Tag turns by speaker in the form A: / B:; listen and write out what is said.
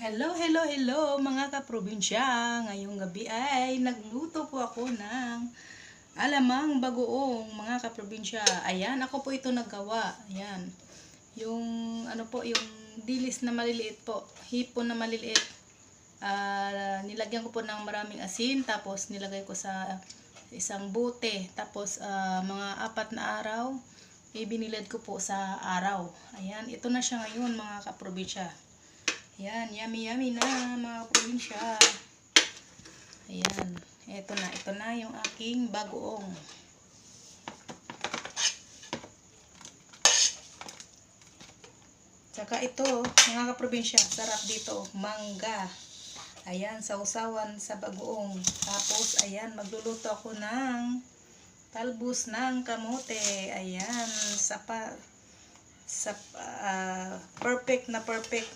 A: Hello, hello, hello mga kaprobinsya. Ngayong gabi ay nagluto po ako ng alamang bagoong mga kaprobinsya. Ayan, ako po ito naggawa. Ayan. Yung ano po, yung dilis na maliliit po, hipon na maliliit. Nilagyan ko po ng maraming asin, tapos nilagay ko sa isang bote. Tapos mga 4 na araw, ibinilad ko po sa araw. Ayan, ito na siya ngayon mga kaprobinsya. Ayan, yummy yummy na mga probinsya. Ayan, ito na yung aking bagoong. Tsaka ito, mga kaprobinsya, sarap dito, mangga. Ayan, sausawan sa bagoong. Tapos, ayan, magluluto ako ng talbos ng kamote. Ayan, perfect na perfect